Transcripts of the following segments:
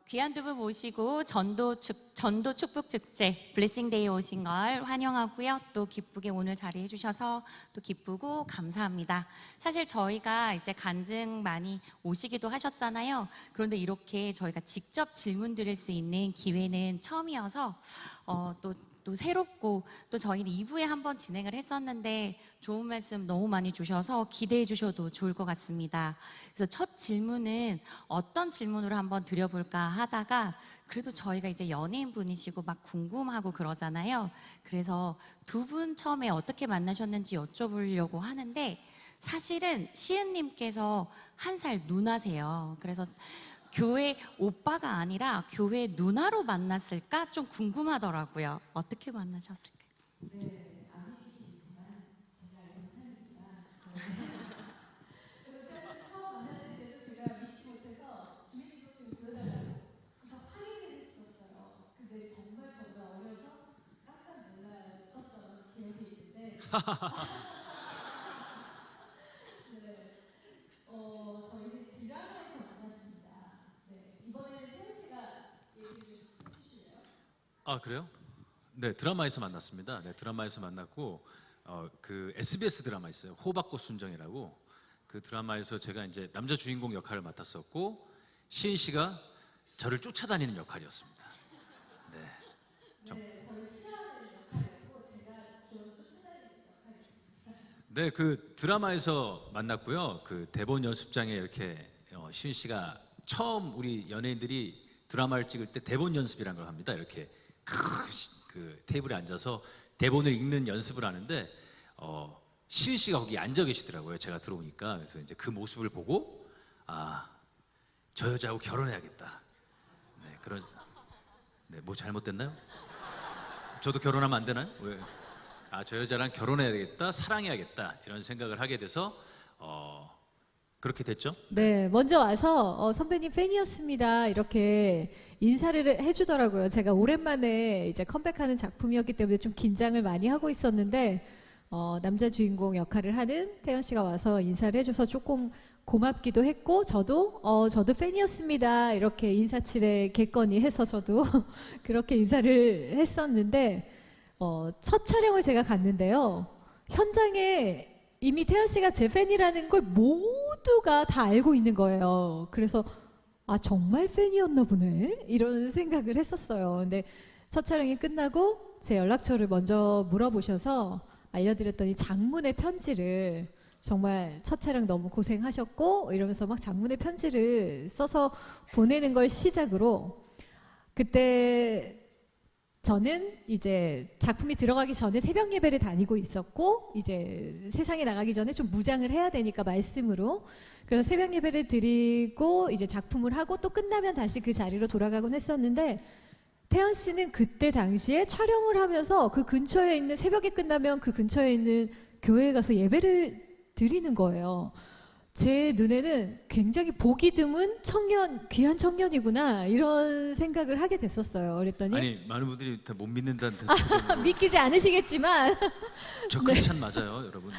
귀한 두 분 모시고 전도 축복 축제 블레싱데이에 오신 걸 환영하고요. 또 기쁘게 오늘 자리해 주셔서 또 기쁘고 감사합니다. 사실 저희가 이제 간증 많이 오시기도 하셨잖아요. 그런데 이렇게 저희가 직접 질문 드릴 수 있는 기회는 처음이어서 또 새롭고, 또 저희는 2부에 한번 진행을 했었는데 좋은 말씀 너무 많이 주셔서 기대해 주셔도 좋을 것 같습니다. 그래서 첫 질문은 어떤 질문으로 한번 드려볼까 하다가, 그래도 저희가 이제 연예인 분이시고 막 궁금하고 그러잖아요. 그래서 두 분 처음에 어떻게 만나셨는지 여쭤보려고 하는데, 사실은 시은님께서 1살 누나세요. 그래서 교회 오빠가 아니라 교회 누나로 만났을까 좀 궁금하더라고요. 어떻게 만나셨을까요? 네, 아니시지만 제가 영상입니다. 그래서 처음 만났을 때도 제가 믿지 못해서 주민님도 지금 보여달라고 그래서 확인을 했었어요. 근데 정말 저도 어려서 깜짝 놀랐었던 기억이 있는데 네, 저희는 드라마에서 만났습니다. 네, 이번에는 태연 씨가 얘기 좀 해주실래요? 아, 그래요? 네, 드라마에서 만났습니다. 네, 드라마에서 만났고 그 SBS 드라마 있어요. 호박꽃 순정이라고. 그 드라마에서 제가 이제 남자 주인공 역할을 맡았었고, 시은 씨가 저를 쫓아다니는 역할이었습니다. 네. 네, 저를 싫어하는 역할이었고 제가 좀 쫓아다니는 역할이었습니다. 네, 그 드라마에서 만났고요. 그 대본 연습장에 이렇게 시은 씨가 처음 우리 연예인들이 드라마를 찍을 때 대본 연습이라는 걸 합니다. 이렇게 그 테이블에 앉아서 대본을 읽는 연습을 하는데 시은 씨가 거기 앉아 계시더라고요. 제가 들어오니까. 그래서 이제 그 모습을 보고 저 여자하고 결혼해야겠다. 네, 네, 뭐 잘못됐나요? 저도 결혼하면 안 되나요? 왜? 저 여자랑 결혼해야 되겠다, 사랑해야겠다 이런 생각을 하게 돼서 그렇게 됐죠. 네, 먼저 와서 선배님 팬이었습니다 이렇게 인사를 해주더라고요. 제가 오랜만에 이제 컴백하는 작품이었기 때문에 좀 긴장을 많이 하고 있었는데 남자 주인공 역할을 하는 태연 씨가 와서 인사를 해줘서 조금 고맙기도 했고 저도 팬이었습니다 이렇게 인사치레 겠거니 해서 저도 그렇게 인사를 했었는데 첫 촬영을 제가 갔는데요. 현장에 이미 태연 씨가 제 팬이라는 걸 모두가 다 알고 있는 거예요. 그래서 정말 팬이었나 보네 이런 생각을 했었어요. 근데 첫 촬영이 끝나고 제 연락처를 먼저 물어보셔서 알려드렸더니 장문의 편지를, 정말 첫 촬영 너무 고생하셨고 이러면서 막 장문의 편지를 써서 보내는 걸 시작으로, 그때 저는 이제 작품이 들어가기 전에 새벽 예배를 다니고 있었고 이제 세상에 나가기 전에 좀 무장을 해야 되니까 말씀으로, 그래서 새벽 예배를 드리고 이제 작품을 하고 또 끝나면 다시 그 자리로 돌아가곤 했었는데, 태연 씨는 그때 당시에 촬영을 하면서 그 근처에 있는, 새벽에 끝나면 그 근처에 있는 교회에 가서 예배를 드리는 거예요. 제 눈에는 굉장히 보기 드문 청년, 귀한 청년이구나 이런 생각을 하게 됐었어요. 그랬더니 아니, 많은 분들이 다 못 믿는다는 믿기지 않으시겠지만 저 크리스찬 맞아요, 여러분. 네.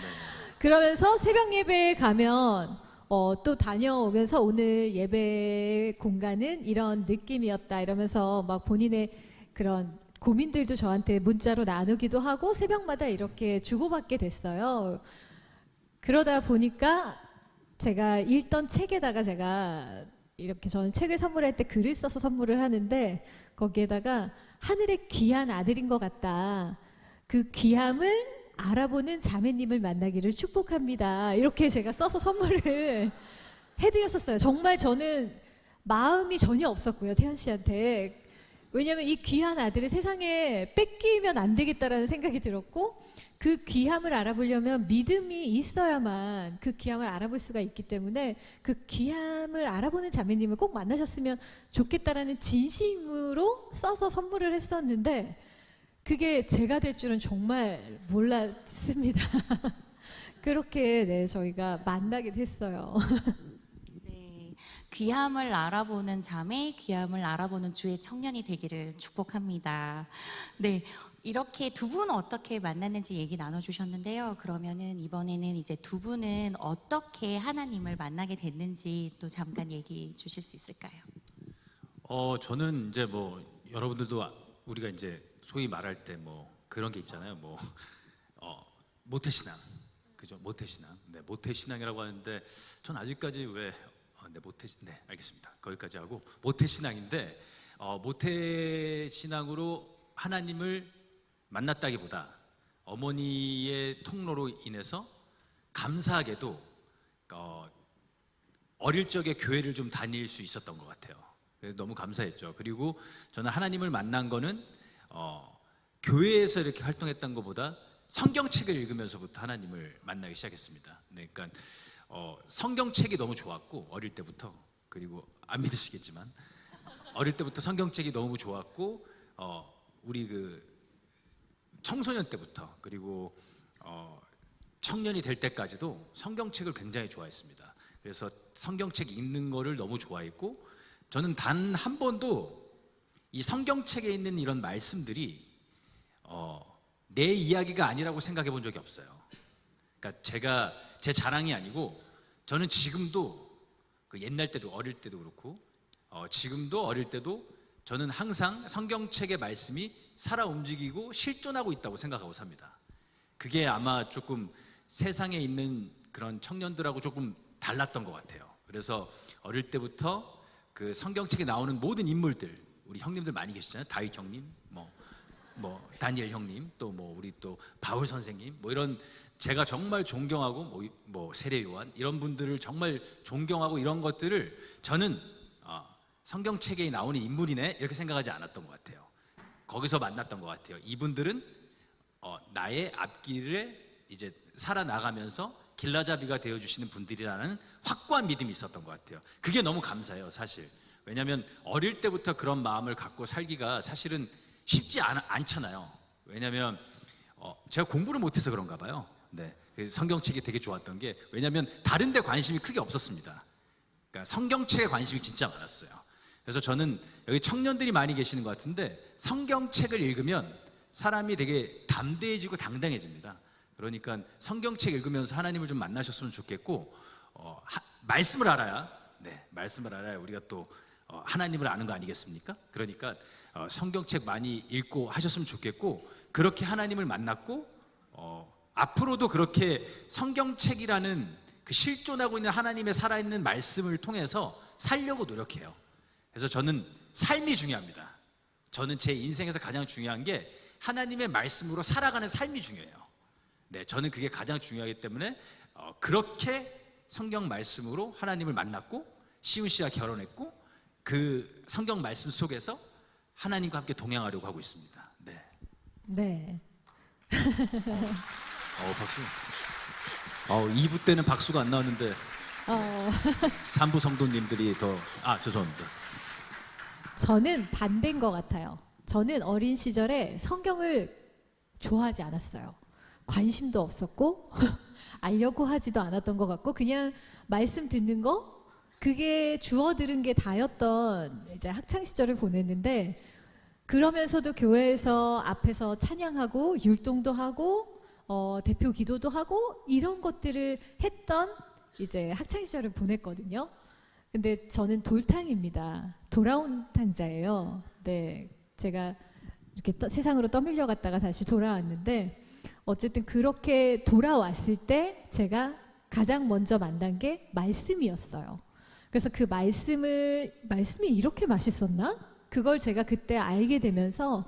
그러면서 새벽 예배에 가면 또 다녀오면서 오늘 예배 공간은 이런 느낌이었다 이러면서 막 본인의 그런 고민들도 저한테 문자로 나누기도 하고 새벽마다 이렇게 주고받게 됐어요. 그러다 보니까 제가 읽던 책에다가, 제가 이렇게 저는 책을 선물할 때 글을 써서 선물을 하는데 거기에다가 하늘의 귀한 아들인 것 같다, 그 귀함을 알아보는 자매님을 만나기를 축복합니다 이렇게 제가 써서 선물을 해드렸었어요. 정말 저는 마음이 전혀 없었고요, 태연 씨한테. 왜냐하면 이 귀한 아들을 세상에 뺏기면 안 되겠다라는 생각이 들었고, 그 귀함을 알아보려면 믿음이 있어야만 그 귀함을 알아볼 수가 있기 때문에 그 귀함을 알아보는 자매님을 꼭 만나셨으면 좋겠다라는 진심으로 써서 선물을 했었는데, 그게 제가 될 줄은 정말 몰랐습니다. 그렇게 네, 저희가 만나게 됐어요. 네, 귀함을 알아보는 자매, 귀함을 알아보는 주의 청년이 되기를 축복합니다. 네, 이렇게 두 분 어떻게 만났는지 얘기 나눠주셨는데요. 그러면은 이번에는 이제 두 분은 어떻게 하나님을 만나게 됐는지 또 잠깐 얘기 주실 수 있을까요? 저는 이제 뭐 여러분들도 우리가 이제 소위 말할 때 뭐 그런 게 있잖아요. 뭐 모태신앙, 그죠? 모태신앙. 네, 모태신앙이라고 하는데 전 아직까지 네, 알겠습니다. 거기까지 하고 모태신앙인데 모태신앙으로 하나님을 만났다기보다 어머니의 통로로 인해서 감사하게도 어릴 적에 교회를 좀 다닐 수 있었던 것 같아요. 그래서 너무 감사했죠. 그리고 저는 하나님을 만난 거는 교회에서 이렇게 활동했던 것보다 성경책을 읽으면서부터 하나님을 만나기 시작했습니다. 네, 그러니까 성경책이 너무 좋았고 어릴 때부터, 그리고 안 믿으시겠지만 어릴 때부터 성경책이 너무 좋았고 우리 그 청소년 때부터 그리고 청년이 될 때까지도 성경책을 굉장히 좋아했습니다. 그래서 성경책 읽는 거를 너무 좋아했고 저는 단 한 번도 이 성경책에 있는 이런 말씀들이 내 이야기가 아니라고 생각해 본 적이 없어요. 그러니까 제가 제 자랑이 아니고 저는 지금도 그 옛날 때도 어릴 때도 그렇고 지금도 어릴 때도 저는 항상 성경책의 말씀이 살아 움직이고 실존하고 있다고 생각하고 삽니다. 그게 아마 조금 세상에 있는 그런 청년들하고 조금 달랐던 것 같아요. 그래서 어릴 때부터 그 성경책에 나오는 모든 인물들, 우리 형님들 많이 계시잖아요. 다윗 형님, 뭐 다니엘 형님, 또 뭐 우리 또 바울 선생님, 뭐 이런 제가 정말 존경하고 뭐 세례 요한 이런 분들을 정말 존경하고 이런 것들을 저는 성경책에 나오는 인물이네 이렇게 생각하지 않았던 것 같아요. 거기서 만났던 것 같아요. 이분들은 나의 앞길에 이제 살아나가면서 길라잡이가 되어주시는 분들이라는 확고한 믿음이 있었던 것 같아요. 그게 너무 감사해요, 사실. 왜냐하면 어릴 때부터 그런 마음을 갖고 살기가 사실은 쉽지 않잖아요. 왜냐하면 제가 공부를 못해서 그런가 봐요. 네, 성경책이 되게 좋았던 게 왜냐하면 다른 데 관심이 크게 없었습니다. 그러니까 성경책에 관심이 진짜 많았어요. 그래서 저는 여기 청년들이 많이 계시는 것 같은데 성경책을 읽으면 사람이 되게 담대해지고 당당해집니다. 그러니까 성경책 읽으면서 하나님을 좀 만나셨으면 좋겠고 말씀을 알아야 말씀을 알아야 우리가 또 하나님을 아는 거 아니겠습니까? 그러니까 성경책 많이 읽고 하셨으면 좋겠고 그렇게 하나님을 만났고 앞으로도 그렇게 성경책이라는 그 실존하고 있는 하나님의 살아있는 말씀을 통해서 살려고 노력해요. 그래서 저는 삶이 중요합니다. 저는 제 인생에서 가장 중요한 게 하나님의 말씀으로 살아가는 삶이 중요해요. 네, 저는 그게 가장 중요하기 때문에 그렇게 성경 말씀으로 하나님을 만났고 시훈 씨와 결혼했고 그 성경 말씀 속에서 하나님과 함께 동행하려고 하고 있습니다. 네. 네. 박수. 2부 때는 박수가 안 나왔는데 3부 성도님들이 더 죄송합니다. 저는 반대인 것 같아요. 저는 어린 시절에 성경을 좋아하지 않았어요. 관심도 없었고 알려고 하지도 않았던 것 같고 그냥 말씀 듣는 거 그게 주워 들은 게 다였던 이제 학창 시절을 보냈는데 그러면서도 교회에서 앞에서 찬양하고 율동도 하고 대표 기도도 하고 이런 것들을 했던 이제 학창 시절을 보냈거든요. 근데 저는 돌탕입니다. 돌아온 탕자예요. 네, 제가 이렇게 세상으로 떠밀려 갔다가 다시 돌아왔는데 어쨌든 그렇게 돌아왔을 때 제가 가장 먼저 만난 게 말씀이었어요. 그래서 그 말씀이 이렇게 맛있었나? 그걸 제가 그때 알게 되면서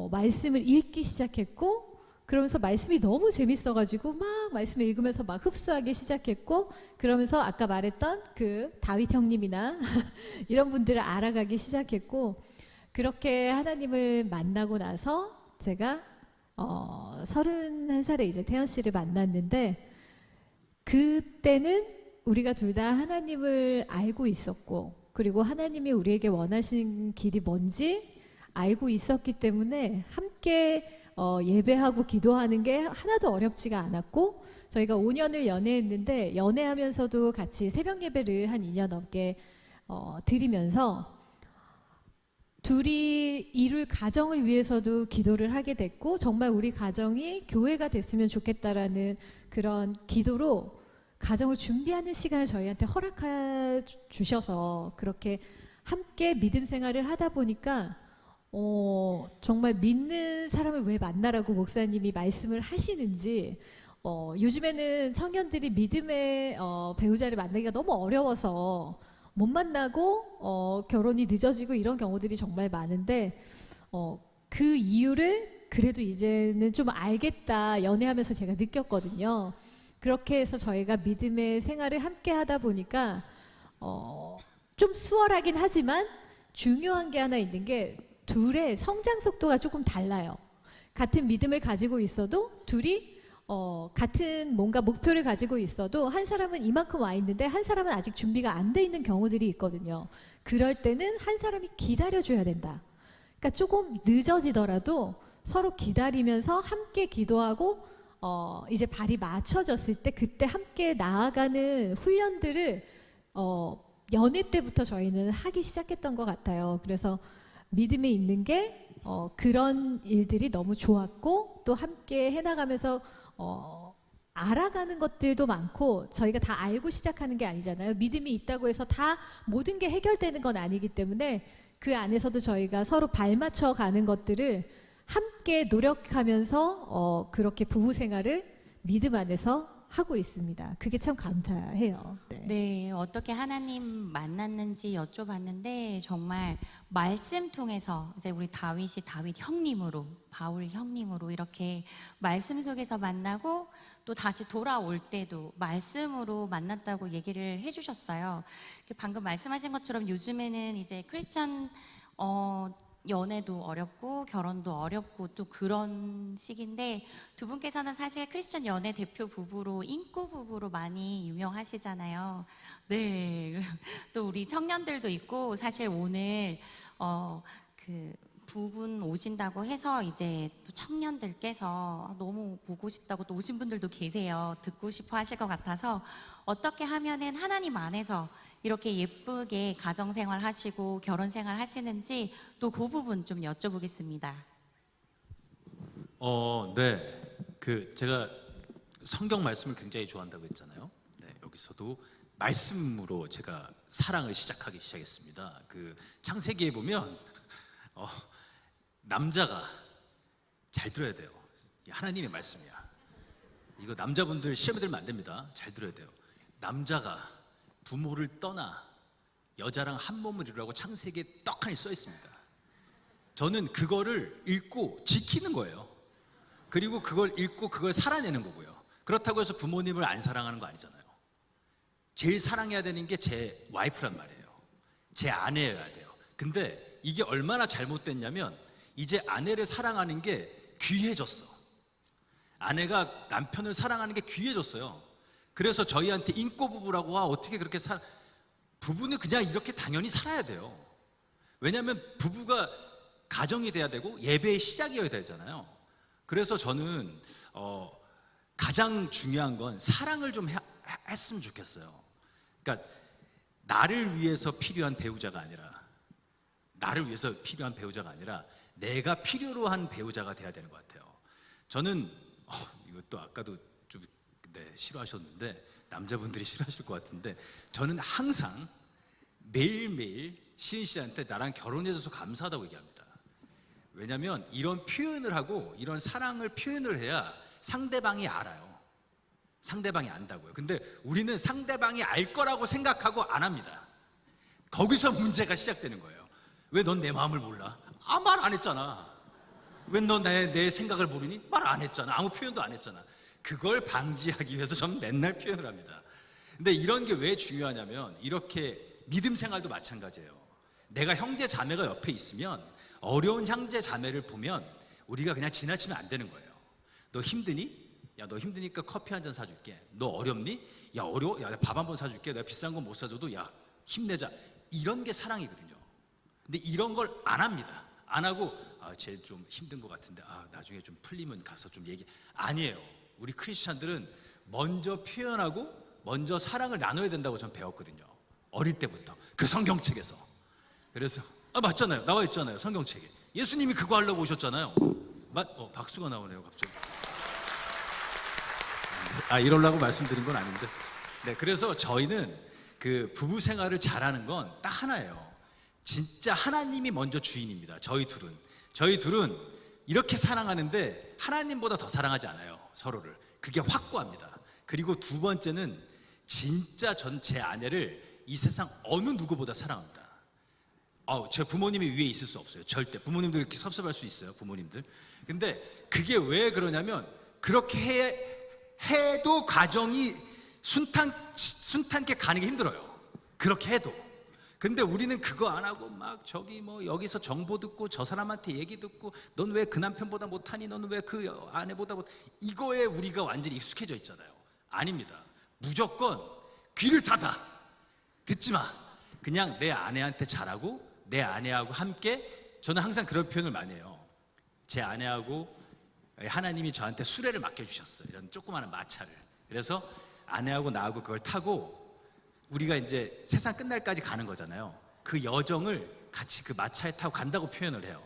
말씀을 읽기 시작했고 그러면서 말씀이 너무 재밌어가지고 막 말씀을 읽으면서 막 흡수하기 시작했고 그러면서 아까 말했던 그 다윗 형님이나 이런 분들을 알아가기 시작했고 그렇게 하나님을 만나고 나서 제가 31살에 이제 태연 씨를 만났는데 그때는 우리가 둘 다 하나님을 알고 있었고 그리고 하나님이 우리에게 원하시는 길이 뭔지 알고 있었기 때문에 함께 예배하고 기도하는 게 하나도 어렵지가 않았고 저희가 5년을 연애했는데 연애하면서도 같이 새벽 예배를 한 2년 넘게 드리면서 둘이 이룰 가정을 위해서도 기도를 하게 됐고 정말 우리 가정이 교회가 됐으면 좋겠다라는 그런 기도로 가정을 준비하는 시간을 저희한테 허락해 주셔서 그렇게 함께 믿음 생활을 하다 보니까 정말 믿는 사람을 왜 만나라고 목사님이 말씀을 하시는지, 요즘에는 청년들이 믿음의 배우자를 만나기가 너무 어려워서 못 만나고 결혼이 늦어지고 이런 경우들이 정말 많은데, 그 이유를 그래도 이제는 좀 알겠다, 연애하면서 제가 느꼈거든요. 그렇게 해서 저희가 믿음의 생활을 함께 하다 보니까 좀 수월하긴 하지만 중요한 게 하나 있는 게, 둘의 성장 속도가 조금 달라요. 같은 믿음을 가지고 있어도 둘이 같은 뭔가 목표를 가지고 있어도 한 사람은 이만큼 와 있는데 한 사람은 아직 준비가 안 돼 있는 경우들이 있거든요. 그럴 때는 한 사람이 기다려줘야 된다. 그러니까 조금 늦어지더라도 서로 기다리면서 함께 기도하고 이제 발이 맞춰졌을 때 그때 함께 나아가는 훈련들을 연애 때부터 저희는 하기 시작했던 것 같아요. 그래서 믿음에 있는 게 그런 일들이 너무 좋았고, 또 함께 해나가면서 알아가는 것들도 많고, 저희가 다 알고 시작하는 게 아니잖아요. 믿음이 있다고 해서 다 모든 게 해결되는 건 아니기 때문에 그 안에서도 저희가 서로 발맞춰 가는 것들을 함께 노력하면서 그렇게 부부 생활을 믿음 안에서 하고 있습니다. 그게 참 감사해요. 네. 네, 어떻게 하나님 만났는지 여쭤봤는데 정말 말씀 통해서 이제 우리 다윗이 다윗 형님으로, 바울 형님으로 이렇게 말씀 속에서 만나고 또 다시 돌아올 때도 말씀으로 만났다고 얘기를 해주셨어요. 방금 말씀하신 것처럼 요즘에는 이제 크리스천 연애도 어렵고 결혼도 어렵고 또 그런 시기인데, 두 분께서는 사실 크리스천 연애 대표 부부로, 인구 부부로 많이 유명하시잖아요. 네. 또 우리 청년들도 있고, 사실 오늘 그 부분 오신다고 해서 이제 또 청년들께서 너무 보고 싶다고 또 오신 분들도 계세요. 듣고 싶어 하실 것 같아서 어떻게 하면은 하나님 안에서 이렇게 예쁘게 가정생활 하시고 결혼생활 하시는지 또 그 부분 좀 여쭤보겠습니다. 네. 제가 성경 말씀을 굉장히 좋아한다고 했잖아요. 네, 여기서도 말씀으로 제가 사랑을 시작하기 시작했습니다. 창세기에 보면 남자가 잘 들어야 돼요. 하나님의 말씀이야. 이거 남자분들 시험에 들면 안 됩니다. 잘 들어야 돼요. 남자가 부모를 떠나 여자랑 한 몸을 이루라고 창세기에 떡하니 써 있습니다. 저는 그거를 읽고 지키는 거예요. 그리고 그걸 읽고 그걸 살아내는 거고요. 그렇다고 해서 부모님을 안 사랑하는 거 아니잖아요. 제일 사랑해야 되는 게 제 와이프란 말이에요. 제 아내여야 돼요. 근데 이게 얼마나 잘못됐냐면, 이제 아내를 사랑하는 게 귀해졌어. 아내가 남편을 사랑하는 게 귀해졌어요. 그래서 저희한테 인꼬 부부라고 어떻게 그렇게 부부는 그냥 이렇게 당연히 살아야 돼요. 왜냐하면 부부가 가정이 돼야 되고 예배의 시작이어야 되잖아요. 그래서 저는 가장 중요한 건 사랑을 좀 했으면 좋겠어요. 그러니까 나를 위해서 필요한 배우자가 아니라, 내가 필요로 한 배우자가 돼야 되는 것 같아요. 저는 이것도 아까도 좀 싫어하셨는데, 남자분들이 싫어하실 것 같은데, 저는 항상 매일매일 시은 씨한테 나랑 결혼해줘서 감사하다고 얘기합니다. 왜냐하면 이런 표현을 하고 이런 사랑을 표현을 해야 상대방이 알아요. 상대방이 안다고요. 근데 우리는 상대방이 알 거라고 생각하고 안 합니다. 거기서 문제가 시작되는 거예요. 왜 넌 내 마음을 몰라? 말 안 했잖아. 왜 너 내 생각을 모르니? 말 안 했잖아. 아무 표현도 안 했잖아. 그걸 방지하기 위해서 저는 맨날 표현을 합니다. 근데 이런 게 왜 중요하냐면, 이렇게 믿음 생활도 마찬가지예요. 내가 형제 자매가 옆에 있으면 어려운 형제 자매를 보면 우리가 그냥 지나치면 안 되는 거예요. 너 힘드니? 야, 너 힘드니까 커피 한 잔 사줄게. 너 어렵니? 야, 어려워? 야, 밥 한 번 사줄게. 내가 비싼 건 못 사줘도 야, 힘내자. 이런 게 사랑이거든요. 근데 이런 걸 안 합니다. 안 하고 쟤 좀 힘든 것 같은데 나중에 좀 풀리면 가서 좀 얘기. 아니에요. 우리 크리스찬들은 먼저 표현하고 먼저 사랑을 나눠야 된다고 전 배웠거든요. 어릴 때부터 그 성경책에서. 그래서 맞잖아요. 나와 있잖아요. 성경책에 예수님이 그거 하려고 오셨잖아요. 박수가 나오네요 갑자기. 이러려고 말씀드린 건 아닌데. 네, 그래서 저희는 그 부부 생활을 잘하는 건 딱 하나예요. 진짜 하나님이 먼저 주인입니다. 저희 둘은 이렇게 사랑하는데 하나님보다 더 사랑하지 않아요, 서로를. 그게 확고합니다. 그리고 두 번째는 진짜 전 제 아내를 이 세상 어느 누구보다 사랑합니다. 제 부모님이 위에 있을 수 없어요. 절대. 부모님들 이렇게 섭섭할 수 있어요, 부모님들. 근데 그게 왜 그러냐면 그렇게 해도 가정이 순탄하게 가는 게 힘들어요. 그렇게 해도. 근데 우리는 그거 안 하고 막 저기 뭐 여기서 정보 듣고 저 사람한테 얘기 듣고 넌 왜 그 남편보다 못하니? 넌 왜 그 아내보다 못? 이거에 우리가 완전히 익숙해져 있잖아요. 아닙니다. 무조건 귀를 닫아. 듣지 마. 그냥 내 아내한테 잘하고 내 아내하고 함께. 저는 항상 그런 표현을 많이 해요. 제 아내하고 하나님이 저한테 수레를 맡겨주셨어요. 이런 조그마한 마차를. 그래서 아내하고 나하고 그걸 타고 우리가 이제 세상 끝날까지 가는 거잖아요. 그 여정을 같이 그 마차에 타고 간다고 표현을 해요.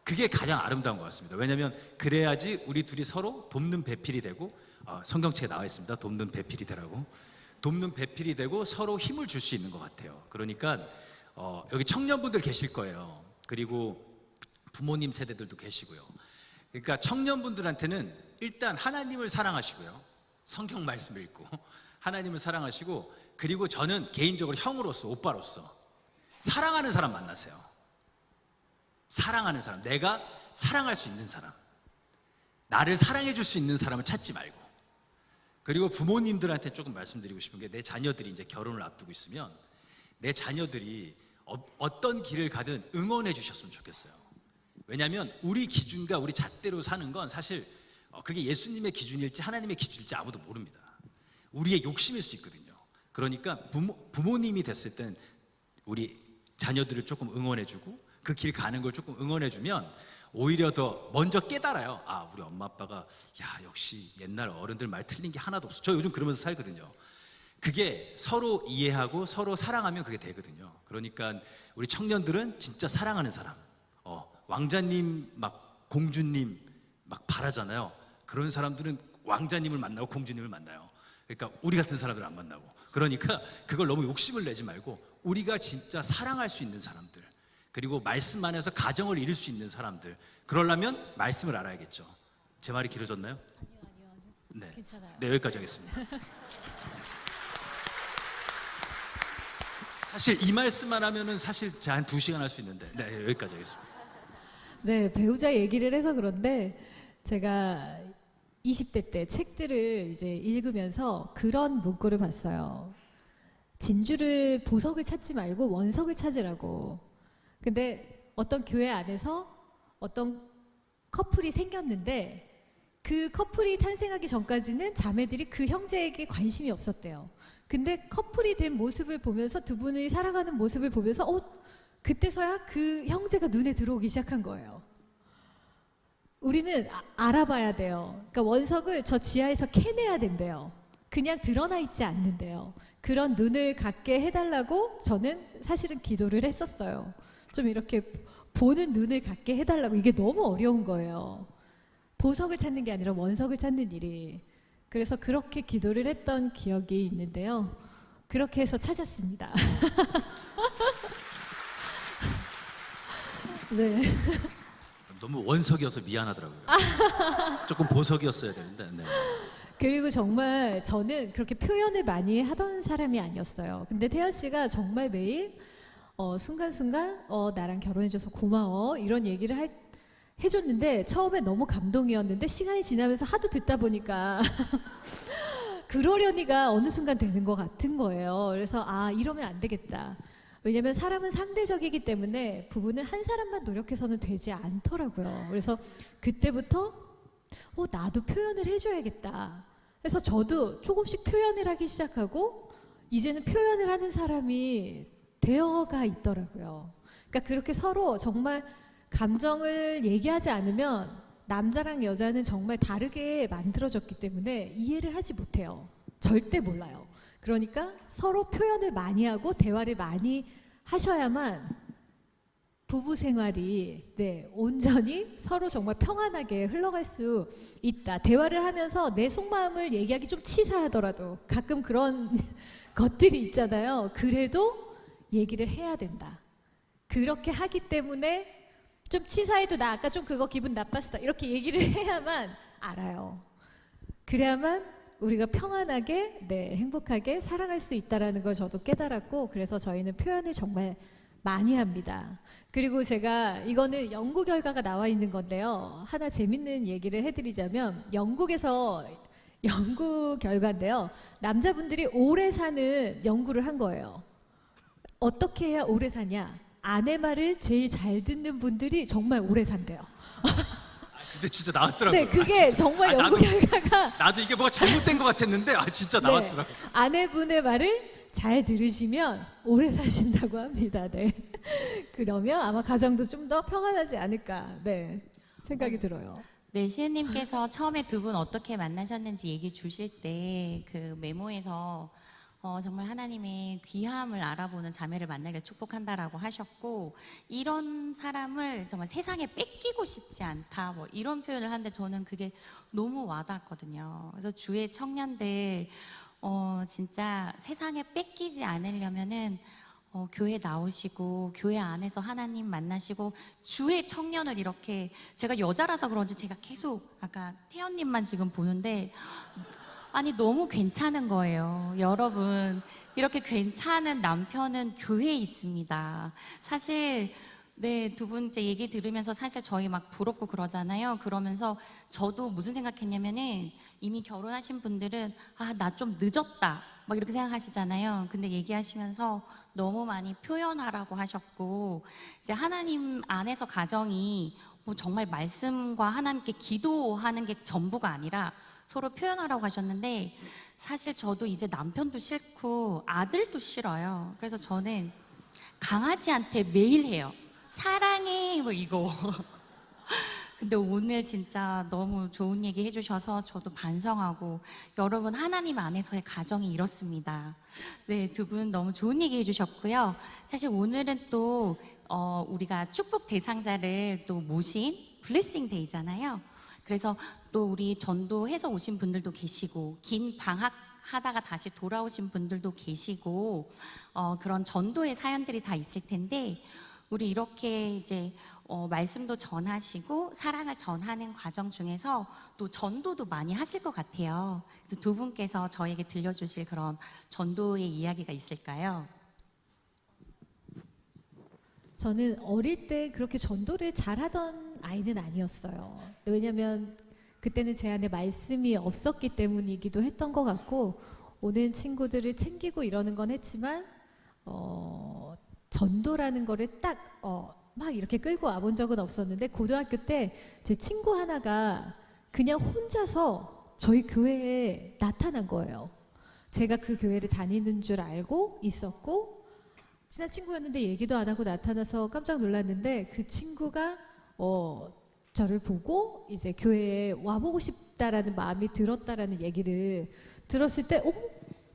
그게 가장 아름다운 것 같습니다. 왜냐하면 그래야지 우리 둘이 서로 돕는 배필이 되고, 성경책에 나와 있습니다. 돕는 배필이 되라고. 돕는 배필이 되고 서로 힘을 줄 수 있는 것 같아요. 그러니까 여기 청년분들 계실 거예요. 그리고 부모님 세대들도 계시고요. 그러니까 청년분들한테는 일단 하나님을 사랑하시고요. 성경 말씀을 읽고 하나님을 사랑하시고, 그리고 저는 개인적으로 형으로서, 오빠로서 사랑하는 사람 만나세요. 사랑하는 사람, 내가 사랑할 수 있는 사람, 나를 사랑해 줄 수 있는 사람을 찾지 말고. 그리고 부모님들한테 조금 말씀드리고 싶은 게, 내 자녀들이 이제 결혼을 앞두고 있으면 내 자녀들이 어떤 길을 가든 응원해 주셨으면 좋겠어요. 왜냐하면 우리 기준과 우리 잣대로 사는 건 사실 그게 예수님의 기준일지 하나님의 기준일지 아무도 모릅니다. 우리의 욕심일 수 있거든요. 그러니까 부모님이 됐을 땐 우리 자녀들을 조금 응원해주고 그 길 가는 걸 조금 응원해주면 오히려 더 먼저 깨달아요. 우리 엄마 아빠가 역시 옛날 어른들 말 틀린 게 하나도 없어. 저 요즘 그러면서 살거든요. 그게 서로 이해하고 서로 사랑하면 그게 되거든요. 그러니까 우리 청년들은 진짜 사랑하는 사람, 왕자님 막 공주님 막 바라잖아요. 그런 사람들은 왕자님을 만나고 공주님을 만나요. 그러니까 우리 같은 사람들은 안 만나고. 그러니까 그걸 너무 욕심을 내지 말고 우리가 진짜 사랑할 수 있는 사람들, 그리고 말씀 안에서 가정을 이룰 수 있는 사람들, 그러려면 말씀을 알아야겠죠. 제 말이 길어졌나요? 아니요. 네. 괜찮아요. 네, 여기까지 하겠습니다. 사실 이 말씀만 하면은 사실 제가 한 2시간 할 수 있는데, 네, 여기까지 하겠습니다. 네, 배우자 얘기를 해서 그런데 제가 20대 때 책들을 이제 읽으면서 그런 문구를 봤어요. 진주를 보석을 찾지 말고 원석을 찾으라고. 근데 어떤 교회 안에서 어떤 커플이 생겼는데 그 커플이 탄생하기 전까지는 자매들이 그 형제에게 관심이 없었대요. 근데 커플이 된 모습을 보면서, 두 분이 살아가는 모습을 보면서 그때서야 그 형제가 눈에 들어오기 시작한 거예요. 우리는 알아봐야 돼요. 그러니까 원석을 저 지하에서 캐내야 된대요. 그냥 드러나 있지 않는데요. 그런 눈을 갖게 해달라고 저는 사실은 기도를 했었어요. 좀 이렇게 보는 눈을 갖게 해달라고. 이게 너무 어려운 거예요. 보석을 찾는 게 아니라 원석을 찾는 일이. 그래서 그렇게 기도를 했던 기억이 있는데요. 그렇게 해서 찾았습니다. 네. 너무 원석이어서 미안하더라고요. 조금 보석이었어야 되는데. 네. 그리고 정말 저는 그렇게 표현을 많이 하던 사람이 아니었어요. 근데 태연 씨가 정말 매일 순간순간 나랑 결혼해줘서 고마워 이런 얘기를 해줬는데 처음에 너무 감동이었는데 시간이 지나면서 하도 듣다 보니까 그러려니가 어느 순간 되는 것 같은 거예요. 그래서 이러면 안 되겠다. 왜냐면 사람은 상대적이기 때문에 부부는 한 사람만 노력해서는 되지 않더라고요. 그래서 그때부터 나도 표현을 해줘야겠다. 그래서 저도 조금씩 표현을 하기 시작하고 이제는 표현을 하는 사람이 되어가 있더라고요. 그러니까 그렇게 서로 정말 감정을 얘기하지 않으면 남자랑 여자는 정말 다르게 만들어졌기 때문에 이해를 하지 못해요. 절대 몰라요. 그러니까 서로 표현을 많이 하고 대화를 많이 하셔야만 부부 생활이 온전히 서로 정말 평안하게 흘러갈 수 있다. 대화를 하면서 내 속마음을 얘기하기 좀 치사하더라도 가끔 그런 것들이 있잖아요. 그래도 얘기를 해야 된다. 그렇게 하기 때문에 좀 치사해도 나 아까 좀 그거 기분 나빴어 이렇게 얘기를 해야만 알아요. 그래야만 우리가 평안하게, 네, 행복하게 살아갈 수 있다라는 걸 저도 깨달았고, 그래서 저희는 표현을 정말 많이 합니다. 그리고 제가 이거는 연구 결과가 나와 있는 건데요. 하나 재밌는 얘기를 해드리자면, 영국에서 연구 결과인데요. 남자분들이 오래 사는 연구를 한 거예요. 어떻게 해야 오래 사냐? 아내 말을 제일 잘 듣는 분들이 정말 오래 산대요. 근데 진짜 나왔더라고요. 네, 그게 정말 연구 결과가 나도 이게 뭐가 잘못된 것 같았는데 진짜 네, 나왔더라고요. 아내분의 말을 잘 들으시면 오래 사신다고 합니다. 네. 그러면 아마 가정도 좀 더 평안하지 않을까, 네, 생각이 들어요. 네, 시은님께서 처음에 두 분 어떻게 만나셨는지 얘기 주실 때 그 메모에서 정말 하나님의 귀함을 알아보는 자매를 만나길 축복한다라고 하셨고, 이런 사람을 정말 세상에 뺏기고 싶지 않다, 뭐 이런 표현을 하는데 저는 그게 너무 와닿거든요. 그래서 주의 청년들 진짜 세상에 뺏기지 않으려면은 교회 나오시고 교회 안에서 하나님 만나시고 주의 청년을 이렇게, 제가 여자라서 그런지 제가 계속 아까 태연님만 지금 보는데 아니 너무 괜찮은 거예요. 여러분, 이렇게 괜찮은 남편은 교회에 있습니다. 사실 네, 두 번째 얘기 들으면서 사실 저희 막 부럽고 그러잖아요. 그러면서 저도 무슨 생각했냐면은, 이미 결혼하신 분들은 나 좀 늦었다 막 이렇게 생각하시잖아요. 근데 얘기하시면서 너무 많이 표현하라고 하셨고, 이제 하나님 안에서 가정이 뭐 정말 말씀과 하나님께 기도하는 게 전부가 아니라 서로 표현하라고 하셨는데, 사실 저도 이제 남편도 싫고 아들도 싫어요. 그래서 저는 강아지한테 매일 해요. 사랑해 뭐 이거. 근데 오늘 진짜 너무 좋은 얘기 해주셔서 저도 반성하고, 여러분 하나님 안에서의 가정이 이렇습니다. 네, 두 분 너무 좋은 얘기 해주셨고요. 사실 오늘은 또 우리가 축복 대상자를 또 모신 블레싱 데이잖아요. 그래서 또 우리 전도해서 오신 분들도 계시고, 긴 방학 하다가 다시 돌아오신 분들도 계시고, 그런 전도의 사연들이 다 있을 텐데, 우리 이렇게 이제 말씀도 전하시고 사랑을 전하는 과정 중에서 또 전도도 많이 하실 것 같아요. 그래서 두 분께서 저에게 들려주실 그런 전도의 이야기가 있을까요? 저는 어릴 때 그렇게 전도를 잘하던 아이는 아니었어요. 왜냐면 그때는 제 안에 말씀이 없었기 때문이기도 했던 것 같고, 오는 친구들을 챙기고 이러는 건 했지만 전도라는 거를 딱 막 이렇게 끌고 와본 적은 없었는데, 고등학교 때 제 친구 하나가 그냥 혼자서 저희 교회에 나타난 거예요. 제가 그 교회를 다니는 줄 알고 있었고, 친한 친구였는데 얘기도 안 하고 나타나서 깜짝 놀랐는데, 그 친구가 저를 보고 이제 교회에 와보고 싶다라는 마음이 들었다라는 얘기를 들었을 때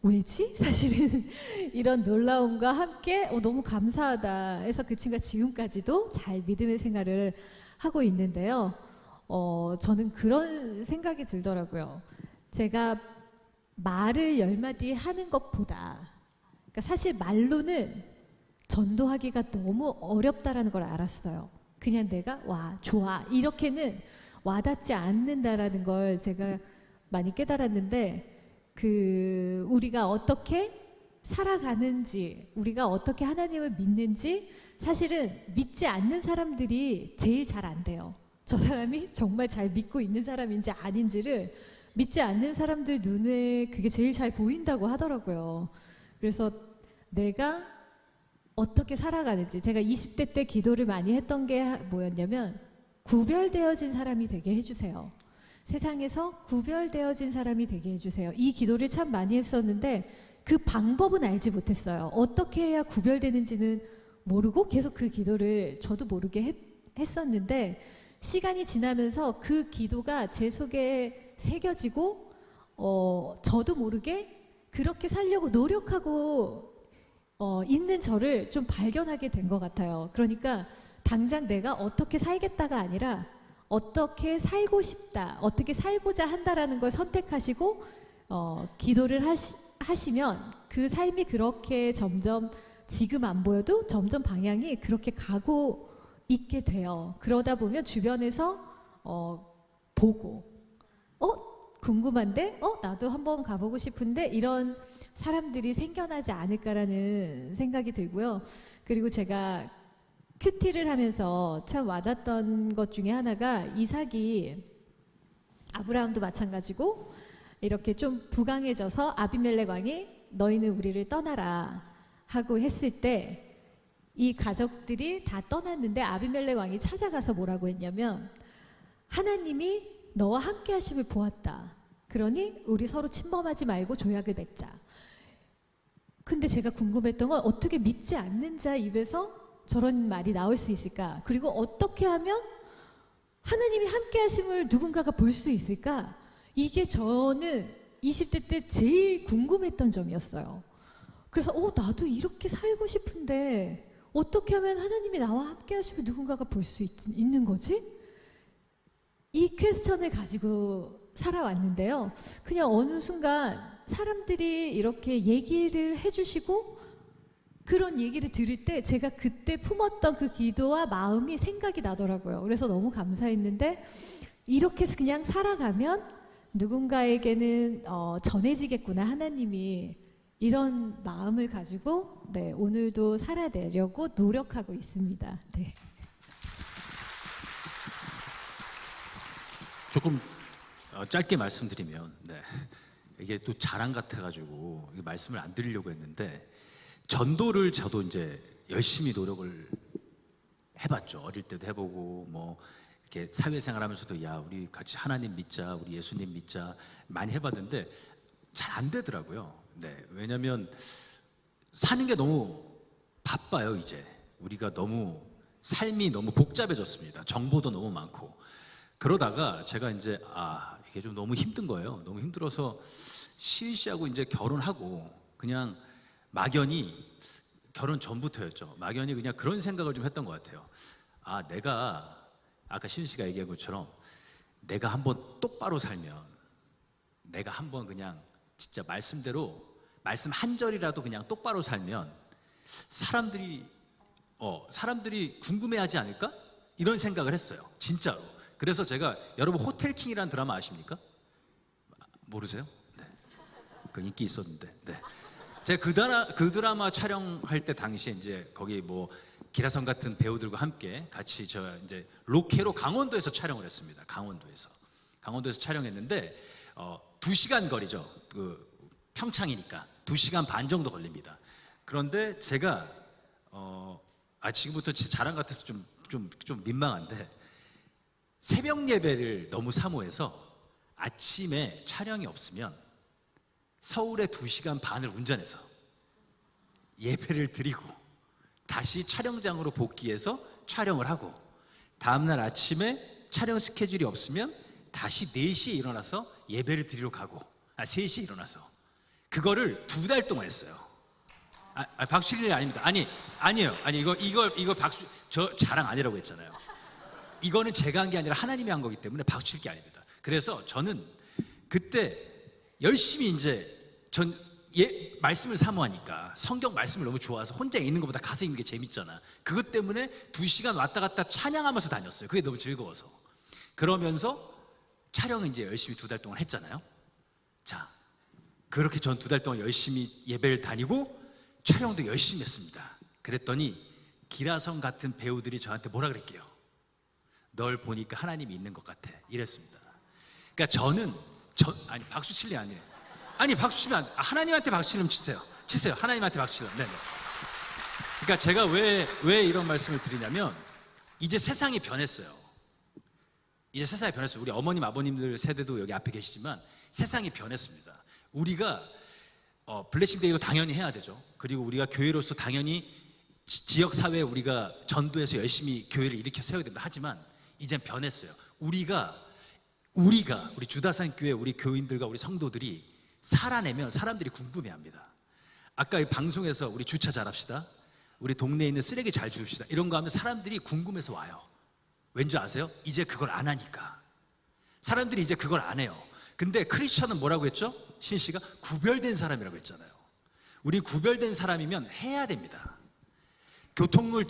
왜지? 사실은 이런 놀라움과 함께 너무 감사하다 해서 그 친구가 지금까지도 잘 믿음의 생활을 하고 있는데요. 저는 그런 생각이 들더라고요. 제가 말을 10마디 하는 것보다, 그러니까 사실 말로는 전도하기가 너무 어렵다라는 걸 알았어요. 그냥 내가 와, 좋아 이렇게는 와닿지 않는다라는 걸 제가 많이 깨달았는데, 우리가 어떻게 살아가는지, 우리가 어떻게 하나님을 믿는지 사실은 믿지 않는 사람들이 제일 잘 안 돼요. 저 사람이 정말 잘 믿고 있는 사람인지 아닌지를 믿지 않는 사람들 눈에 그게 제일 잘 보인다고 하더라고요. 그래서 내가 어떻게 살아가는지, 제가 20대 때 기도를 많이 했던 게 뭐였냐면, 구별되어진 사람이 되게 해주세요. 세상에서 구별되어진 사람이 되게 해주세요. 이 기도를 참 많이 했었는데 그 방법은 알지 못했어요. 어떻게 해야 구별되는지는 모르고 계속 그 기도를 저도 모르게 했었는데, 시간이 지나면서 그 기도가 제 속에 새겨지고 저도 모르게 그렇게 살려고 노력하고 있는 저를 좀 발견하게 된 것 같아요. 그러니까 당장 내가 어떻게 살겠다가 아니라 어떻게 살고 싶다, 어떻게 살고자 한다라는 걸 선택하시고 기도를 하시면 그 삶이 그렇게 점점 지금 안 보여도 점점 방향이 그렇게 가고 있게 돼요. 그러다 보면 주변에서 보고 궁금한데 나도 한번 가보고 싶은데 이런 사람들이 생겨나지 않을까라는 생각이 들고요. 그리고 제가 큐티를 하면서 참 와닿았던 것 중에 하나가 이삭이 아브라함도 마찬가지고 이렇게 좀 부강해져서 아비멜렉 왕이 너희는 우리를 떠나라 하고 했을 때 이 가족들이 다 떠났는데 아비멜렉 왕이 찾아가서 뭐라고 했냐면 하나님이 너와 함께 하심을 보았다. 그러니 우리 서로 침범하지 말고 조약을 맺자. 근데 제가 궁금했던 건 어떻게 믿지 않는 자 입에서 저런 말이 나올 수 있을까? 그리고 어떻게 하면 하나님이 함께 하심을 누군가가 볼 수 있을까? 이게 저는 20대 때 제일 궁금했던 점이었어요. 그래서 나도 이렇게 살고 싶은데 어떻게 하면 하나님이 나와 함께 하심을 누군가가 볼 수 있는 거지? 이 퀘스천을 가지고 살아왔는데요. 그냥 어느 순간 사람들이 이렇게 얘기를 해주시고 그런 얘기를 들을 때 제가 그때 품었던 그 기도와 마음이 생각이 나더라고요. 그래서 너무 감사했는데 이렇게 그냥 살아가면 누군가에게는 전해지겠구나 하나님이 이런 마음을 가지고 네, 오늘도 살아내려고 노력하고 있습니다. 네. 조금 짧게 말씀드리면 이게 또 자랑 같아가지고 말씀을 안 드리려고 했는데 전도를 저도 이제 열심히 노력을 해봤죠. 어릴 때도 해보고 뭐 이렇게 사회생활하면서도 야 우리 같이 하나님 믿자, 우리 예수님 믿자 많이 해봤는데 잘 안 되더라고요. 네, 왜냐하면 사는 게 너무 바빠요. 이제 우리가 너무 삶이 너무 복잡해졌습니다. 정보도 너무 많고 그러다가 제가 이제 이게 좀 너무 힘든 거예요. 너무 힘들어서 시은 씨하고 이제 결혼하고 그냥 막연히 결혼 전부터였죠. 막연히 그냥 그런 생각을 좀 했던 것 같아요. 내가 아까 시은 씨가 얘기한 것처럼 내가 한번 똑바로 살면 내가 한번 그냥 진짜 말씀대로 말씀 한 절이라도 그냥 똑바로 살면 사람들이 궁금해하지 않을까? 이런 생각을 했어요. 진짜로. 그래서 제가 여러분 호텔킹이라는 드라마 아십니까? 모르세요? 네. 그 인기 있었는데. 네. 제가 그 드라마 촬영할 때 당시에 이제 거기 뭐 기라성 같은 배우들과 함께 같이 저 이제 로케로 강원도에서 촬영을 했습니다. 강원도에서 촬영했는데 2시간 거리죠. 그 평창이니까 2시간 반 정도 걸립니다. 그런데 제가 지금부터 제 자랑 같아서 좀 민망한데 새벽 예배를 너무 사모해서 아침에 촬영이 없으면 서울에 2시간 반을 운전해서 예배를 드리고 다시 촬영장으로 복귀해서 촬영을 하고 다음날 아침에 촬영 스케줄이 없으면 다시 4시에 일어나서 예배를 드리러 가고 3시에 일어나서 그거를 2달 동안 했어요. 박수 칠 일이 아닙니다. 아니에요. 이거 저 자랑 아니라고 했잖아요. 이거는 제가 한 게 아니라 하나님이 한 거기 때문에 박수 칠 게 아닙니다. 그래서 저는 그때 열심히 이제 말씀을 사모하니까 성경 말씀을 너무 좋아해서 혼자 있는 것보다 가서 있는 게 재밌잖아. 그것 때문에 2시간 왔다 갔다 찬양하면서 다녔어요. 그게 너무 즐거워서. 그러면서 촬영을 이제 열심히 2달 동안 했잖아요. 자, 그렇게 전 2달 동안 열심히 예배를 다니고 촬영도 열심히 했습니다. 그랬더니 기라성 같은 배우들이 저한테 뭐라 그랬게요? 널 보니까 하나님이 있는 것 같아. 이랬습니다. 그러니까 저는 박수 칠래 아니에요. 박수 치면 하나님한테 박수 치면 치세요. 하나님한테 박수 치면. 네네. 그러니까 제가 왜 이런 말씀을 드리냐면 이제 세상이 변했어요. 우리 어머님 아버님들 세대도 여기 앞에 계시지만 세상이 변했습니다. 우리가 블레싱데이도 당연히 해야 되죠. 그리고 우리가 교회로서 당연히 지역 사회에 우리가 전도해서 열심히 교회를 일으켜 세워야 된다. 하지만 이젠 변했어요. 우리 주다산 교회 우리 교인들과 우리 성도들이 살아내면 사람들이 궁금해합니다. 아까 이 방송에서 우리 주차 잘합시다. 우리 동네에 있는 쓰레기 잘 주웁시다. 이런 거 하면 사람들이 궁금해서 와요. 왠지 아세요? 이제 그걸 안 하니까. 사람들이 이제 그걸 안 해요. 근데 크리스천은 뭐라고 했죠? 신 씨가 구별된 사람이라고 했잖아요. 우리 구별된 사람이면 해야 됩니다. 교통을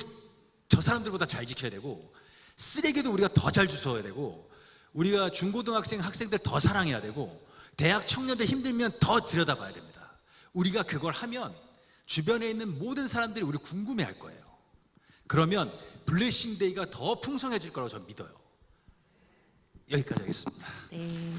저 사람들보다 잘 지켜야 되고, 쓰레기도 우리가 더 잘 주워야 되고, 우리가 중고등학생 학생들 더 사랑해야 되고, 대학 청년들 힘들면 더 들여다봐야 됩니다. 우리가 그걸 하면 주변에 있는 모든 사람들이 우리 궁금해할 거예요. 그러면 블레싱 데이가 더 풍성해질 거라고 저는 믿어요. 여기까지 하겠습니다. 네.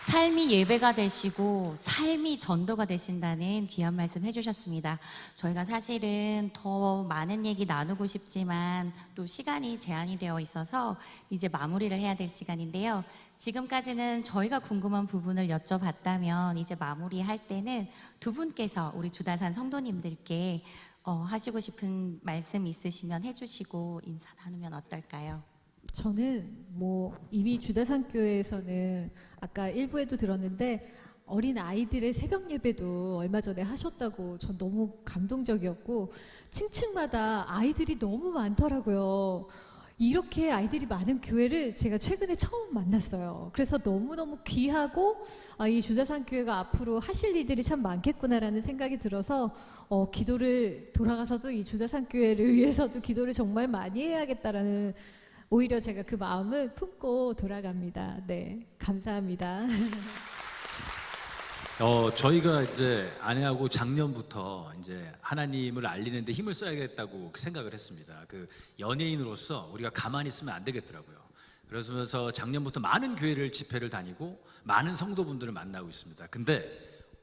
삶이 예배가 되시고 삶이 전도가 되신다는 귀한 말씀 해주셨습니다. 저희가 사실은 더 많은 얘기 나누고 싶지만 또 시간이 제한이 되어 있어서 이제 마무리를 해야 될 시간인데요. 지금까지는 저희가 궁금한 부분을 여쭤봤다면 이제 마무리할 때는 두 분께서 우리 주다산 성도님들께 하시고 싶은 말씀 있으시면 해주시고 인사 나누면 어떨까요? 저는 뭐 이미 주다산 교회에서는 아까 일부에도 들었는데 어린 아이들의 새벽 예배도 얼마 전에 하셨다고 전 너무 감동적이었고 층층마다 아이들이 너무 많더라고요. 이렇게 아이들이 많은 교회를 제가 최근에 처음 만났어요. 그래서 너무너무 귀하고 이 주다산 교회가 앞으로 하실 일들이 참 많겠구나라는 생각이 들어서 기도를 돌아가서도 이 주다산 교회를 위해서도 기도를 정말 많이 해야겠다라는 오히려 제가 그 마음을 품고 돌아갑니다. 네, 감사합니다. 저희가 이제 아내하고 작년부터 이제 하나님을 알리는데 힘을 써야겠다고 생각을 했습니다. 그 연예인으로서 우리가 가만히 있으면 안 되겠더라고요. 그래서 작년부터 많은 교회를 집회를 다니고 많은 성도분들을 만나고 있습니다. 근데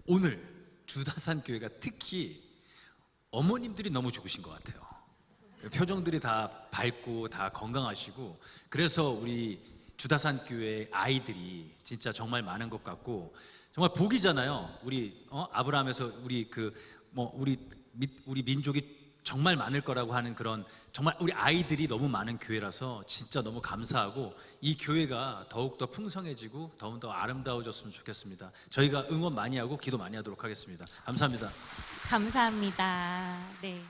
오늘 주다산 교회가 특히 어머님들이 너무 좋으신 것 같아요. 표정들이 다 밝고 다 건강하시고, 그래서 우리 주다산 교회 아이들이 진짜 정말 많은 것 같고 정말 복이잖아요. 우리 아브라함에서 우리 민족이 정말 많을 거라고 하는 그런 정말 우리 아이들이 너무 많은 교회라서 진짜 너무 감사하고 이 교회가 더욱더 풍성해지고 더욱더 아름다워졌으면 좋겠습니다. 저희가 응원 많이 하고 기도 많이 하도록 하겠습니다. 감사합니다. 감사합니다. 네.